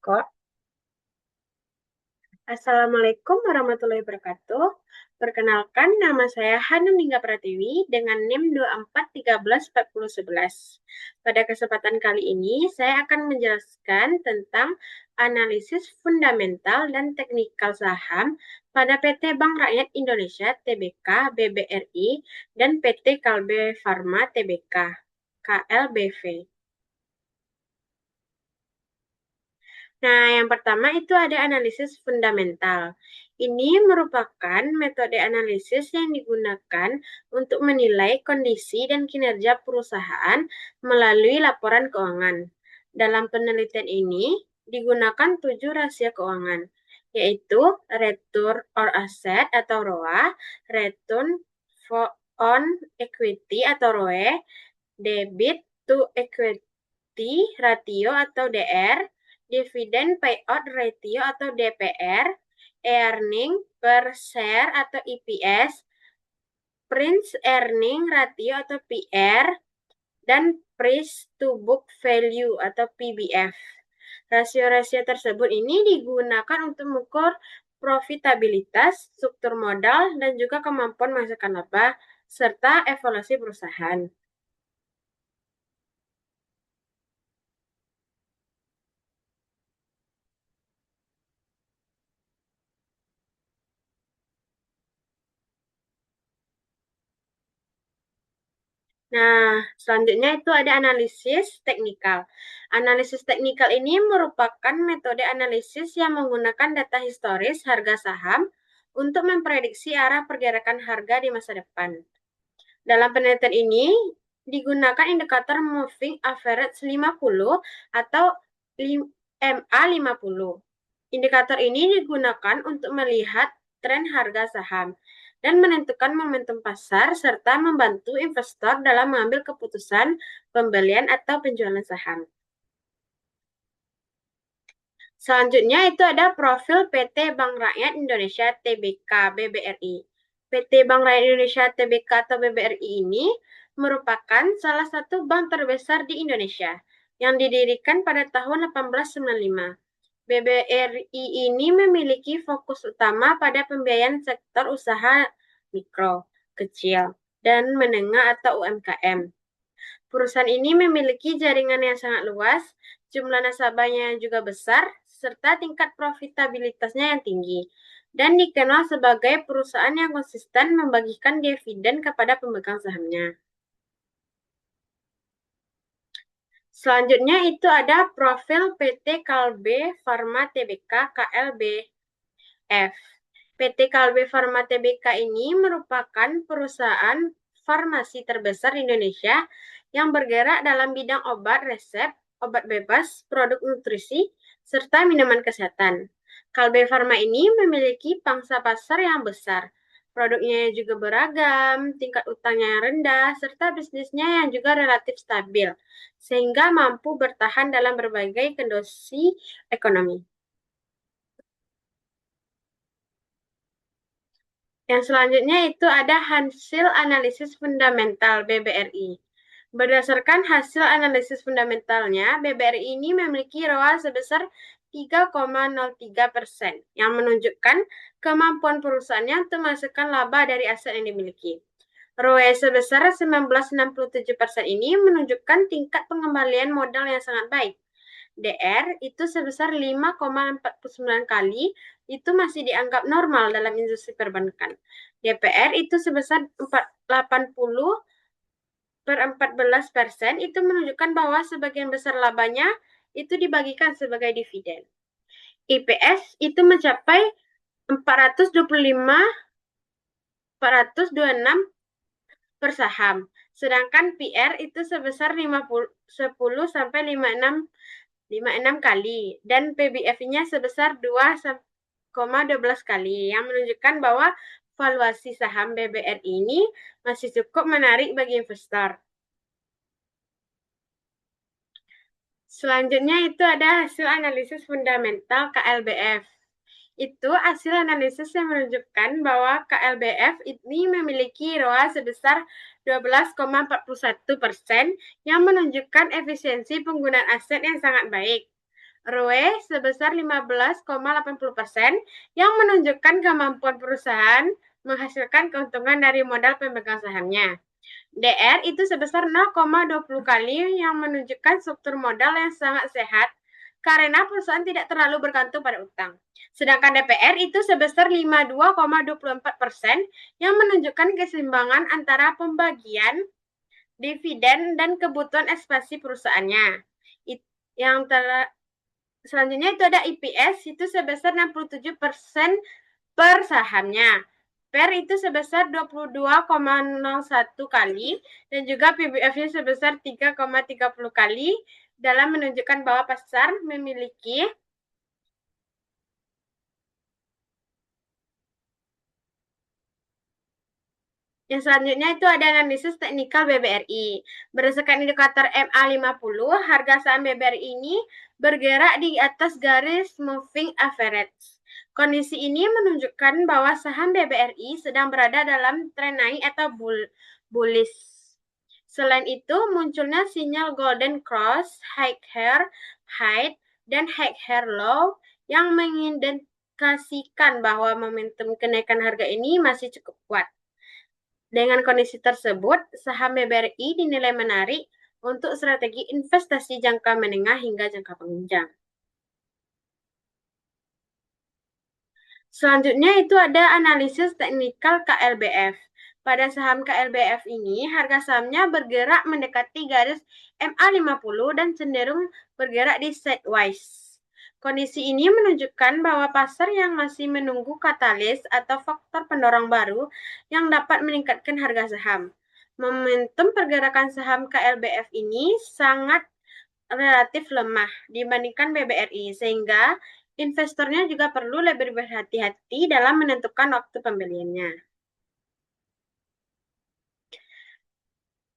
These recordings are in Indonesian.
Kok. Assalamualaikum warahmatullahi wabarakatuh. Perkenalkan, nama saya Hanuningga Pratiwi dengan NIM 24134011. Pada kesempatan kali ini, saya akan menjelaskan tentang analisis fundamental dan teknikal saham pada PT Bank Rakyat Indonesia Tbk BBRI dan PT Kalbe Farma Tbk KLBV. Nah, yang pertama itu ada analisis fundamental. Ini merupakan metode analisis yang digunakan untuk menilai kondisi dan kinerja perusahaan melalui laporan keuangan. Dalam penelitian ini digunakan 7 rasio keuangan, yaitu Return on Asset atau ROA, Return on Equity atau ROE, Debit to Equity Ratio atau DR, Dividend Payout Ratio atau DPR, Earning per Share atau EPS, Price Earning Ratio atau PR, dan Price to Book Value atau PBF. Rasio-rasio tersebut ini digunakan untuk mengukur profitabilitas, struktur modal, dan juga kemampuan menghasilkan laba, serta evaluasi perusahaan. Nah, selanjutnya itu ada analisis teknikal. Analisis teknikal ini merupakan metode analisis yang menggunakan data historis harga saham untuk memprediksi arah pergerakan harga di masa depan. Dalam penelitian ini digunakan indikator Moving Average 50 atau MA50. Indikator ini digunakan untuk melihat tren harga saham dan menentukan momentum pasar serta membantu investor dalam mengambil keputusan pembelian atau penjualan saham. Selanjutnya itu ada profil PT Bank Rakyat Indonesia Tbk BBRI. PT Bank Rakyat Indonesia Tbk atau BBRI ini merupakan salah satu bank terbesar di Indonesia yang didirikan pada tahun 1895. BBRI ini memiliki fokus utama pada pembiayaan sektor usaha mikro, kecil, dan menengah atau UMKM. Perusahaan ini memiliki jaringan yang sangat luas, jumlah nasabahnya juga besar, serta tingkat profitabilitasnya yang tinggi, dan dikenal sebagai perusahaan yang konsisten membagikan dividen kepada pemegang sahamnya. Selanjutnya itu ada profil PT Kalbe Farma Tbk KLBF. PT Kalbe Farma Tbk ini merupakan perusahaan farmasi terbesar di Indonesia yang bergerak dalam bidang obat resep, obat bebas, produk nutrisi, serta minuman kesehatan. Kalbe Farma ini memiliki pangsa pasar yang besar. Produknya juga beragam, tingkat utangnya yang rendah, serta bisnisnya yang juga relatif stabil, sehingga mampu bertahan dalam berbagai kondisi ekonomi. Yang selanjutnya itu ada hasil analisis fundamental BBRI. Berdasarkan hasil analisis fundamentalnya, BBRI ini memiliki ROA sebesar 3,03%, yang menunjukkan kemampuan perusahaannya untuk menghasilkan laba dari aset yang dimiliki. ROE sebesar 19,67% ini menunjukkan tingkat pengembalian modal yang sangat baik. DR itu sebesar 5,49 kali, itu masih dianggap normal dalam industri perbankan. DPR itu sebesar 80/14%, itu menunjukkan bahwa sebagian besar labanya itu dibagikan sebagai dividen. IPS itu mencapai 426 per saham. Sedangkan PR itu sebesar 10 sampai 56 kali dan PBF-nya sebesar 2,12 kali, yang menunjukkan bahwa valuasi saham BBRI ini masih cukup menarik bagi investor. Selanjutnya itu ada hasil analisis fundamental KLBF. Itu hasil analisis yang menunjukkan bahwa KLBF ini memiliki ROA sebesar 12,41%, yang menunjukkan efisiensi penggunaan aset yang sangat baik. ROE sebesar 15,80% yang menunjukkan kemampuan perusahaan menghasilkan keuntungan dari modal pemegang sahamnya. DR itu sebesar 0,20 kali yang menunjukkan struktur modal yang sangat sehat karena perusahaan tidak terlalu bergantung pada utang. Sedangkan DPR itu sebesar 52,24% yang menunjukkan keseimbangan antara pembagian dividen dan kebutuhan ekspansi perusahaannya. Yang selanjutnya itu ada IPS itu sebesar 67% per sahamnya. PER itu sebesar 22,01 kali dan juga PBF-nya sebesar 3,30 kali dalam menunjukkan bahwa pasar memiliki Yang selanjutnya itu ada analisis teknikal BBRI. Berdasarkan indikator MA50, harga saham BBRI ini bergerak di atas garis moving average. Kondisi ini menunjukkan bahwa saham BBRI sedang berada dalam tren naik atau bullish. Selain itu, munculnya sinyal golden cross, high hair height, dan high hair low yang mengindikasikan bahwa momentum kenaikan harga ini masih cukup kuat. Dengan kondisi tersebut, saham BBRI dinilai menarik untuk strategi investasi jangka menengah hingga jangka panjang. Selanjutnya itu ada analisis teknikal KLBF. Pada saham KLBF ini, harga sahamnya bergerak mendekati garis MA50 dan cenderung bergerak di sideways. Kondisi ini menunjukkan bahwa pasar yang masih menunggu katalis atau faktor pendorong baru yang dapat meningkatkan harga saham. Momentum pergerakan saham KLBF ini sangat relatif lemah dibandingkan BBRI, sehingga investornya juga perlu lebih berhati-hati dalam menentukan waktu pembeliannya.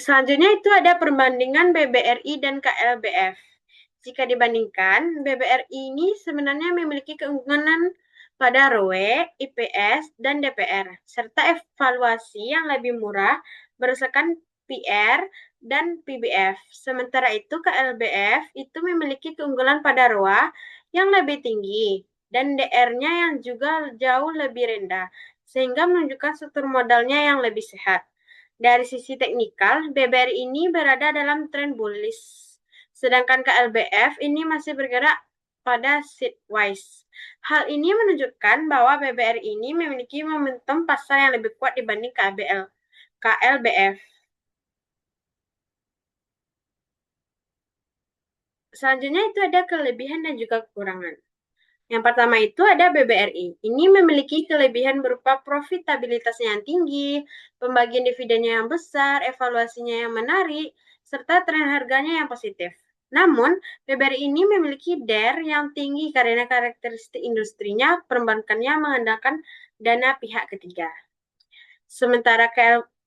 Selanjutnya itu ada perbandingan BBRI dan KLBF. Jika dibandingkan, BBRI ini sebenarnya memiliki keunggulan pada ROE, IPS, dan DPR, serta evaluasi yang lebih murah berdasarkan PR dan PBF. Sementara itu, KLBF itu memiliki keunggulan pada ROA yang lebih tinggi dan DR-nya yang juga jauh lebih rendah, sehingga menunjukkan struktur modalnya yang lebih sehat. Dari sisi teknikal, BBRI ini berada dalam tren bullish, sedangkan KLBF ini masih bergerak pada sideways. Hal ini menunjukkan bahwa BBRI ini memiliki momentum pasar yang lebih kuat dibanding KLBF. Selanjutnya itu ada kelebihan dan juga kekurangan. Yang pertama itu ada BBRI. Ini memiliki kelebihan berupa profitabilitasnya yang tinggi, pembagian dividennya yang besar, evaluasinya yang menarik, serta tren harganya yang positif. Namun, BBRI ini memiliki DER yang tinggi karena karakteristik industrinya perbankannya mengandalkan dana pihak ketiga. Sementara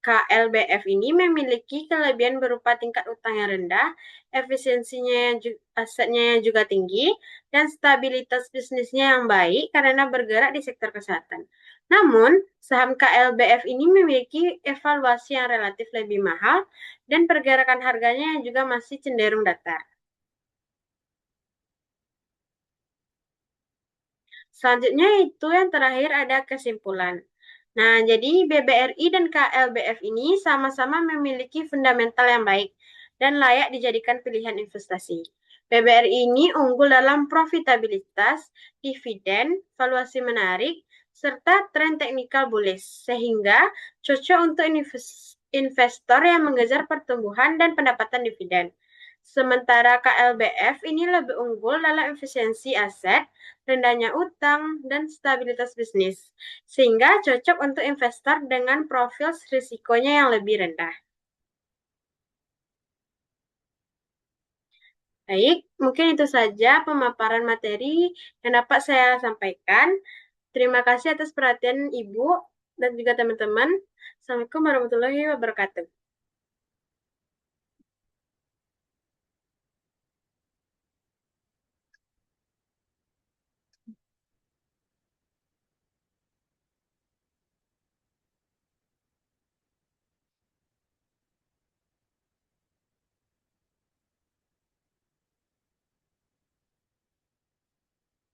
KLBF ini memiliki kelebihan berupa tingkat utang yang rendah, efisiensinya yang asetnya yang juga tinggi, dan stabilitas bisnisnya yang baik karena bergerak di sektor kesehatan. Namun, saham KLBF ini memiliki evaluasi yang relatif lebih mahal dan pergerakan harganya yang juga masih cenderung datar. Selanjutnya itu yang terakhir ada kesimpulan. Nah, jadi BBRI dan KLBF ini sama-sama memiliki fundamental yang baik dan layak dijadikan pilihan investasi. BBRI ini unggul dalam profitabilitas, dividen, valuasi menarik, serta tren teknikal bullish, sehingga cocok untuk investor yang mengejar pertumbuhan dan pendapatan dividen. Sementara KLBF ini lebih unggul dalam efisiensi aset, rendahnya utang, dan stabilitas bisnis, sehingga cocok untuk investor dengan profil risikonya yang lebih rendah. Baik, mungkin itu saja pemaparan materi yang dapat saya sampaikan. Terima kasih atas perhatian Ibu dan juga teman-teman. Assalamualaikum warahmatullahi wabarakatuh.